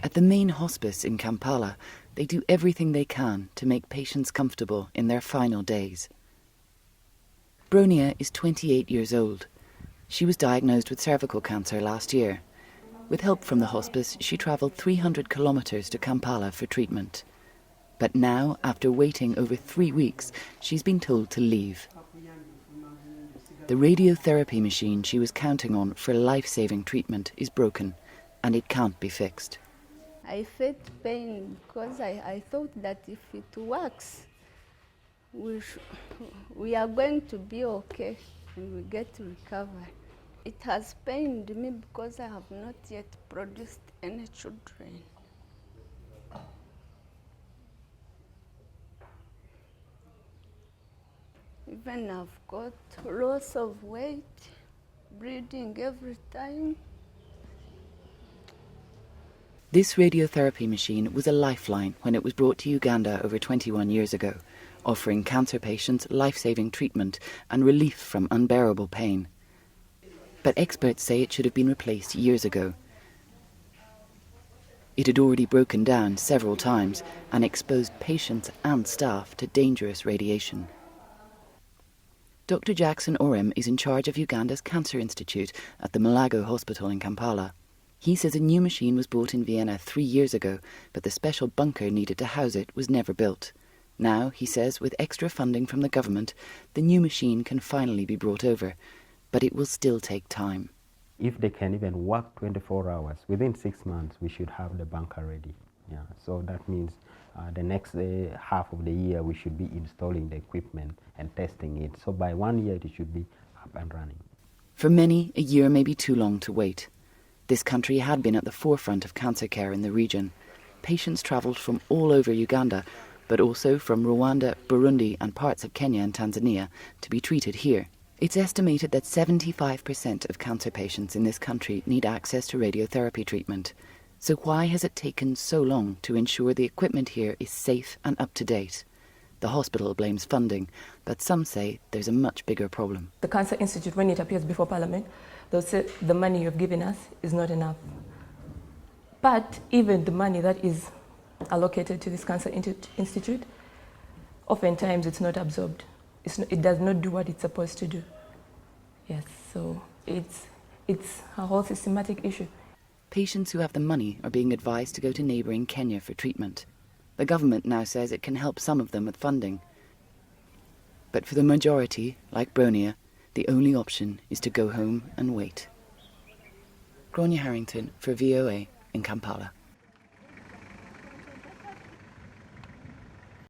At the main hospice in Kampala, they do everything they can to make patients comfortable in their final days. Bronia is 28 years old. She was diagnosed with cervical cancer last year. With help from the hospice, she travelled 300 kilometres to Kampala for treatment. But now, after waiting over 3 weeks, she's been told to leave. The radiotherapy machine she was counting on for life-saving treatment is broken, and it can't be fixed. I felt pain because I thought that if it works, we are going to be okay and we get to recover. It has pained me because I have not yet produced any children. Even I've got loss of weight, bleeding every time. This radiotherapy machine was a lifeline when it was brought to Uganda over 21 years ago, offering cancer patients life-saving treatment and relief from unbearable pain. But experts say it should have been replaced years ago. It had already broken down several times and exposed patients and staff to dangerous radiation. Dr. Jackson Orem is in charge of Uganda's Cancer Institute at the Malago Hospital in Kampala. He says a new machine was bought in Vienna 3 years ago, but the special bunker needed to house it was never built. Now, he says, with extra funding from the government, the new machine can finally be brought over, but it will still take time. If they can even work 24 hours, within 6 months we should have the bunker ready. Yeah, so that means the next half of the year we should be installing the equipment and testing it. So by 1 year it should be up and running. For many, a year may be too long to wait. This country had been at the forefront of cancer care in the region. Patients travelled from all over Uganda, but also from Rwanda, Burundi and parts of Kenya and Tanzania to be treated here. It's estimated that 75% of cancer patients in this country need access to radiotherapy treatment. So why has it taken so long to ensure the equipment here is safe and up to date? The hospital blames funding, but some say there's a much bigger problem. The Cancer Institute, when it appears before Parliament, they'll say the money you've given us is not enough. But even the money that is allocated to this Cancer Institute, oftentimes it's not absorbed. It does not do what it's supposed to do. Yes, so it's a whole systematic issue. Patients who have the money are being advised to go to neighbouring Kenya for treatment. The government now says it can help some of them with funding. But for the majority, like Bronia, the only option is to go home and wait. Grainne Harrington for VOA in Kampala.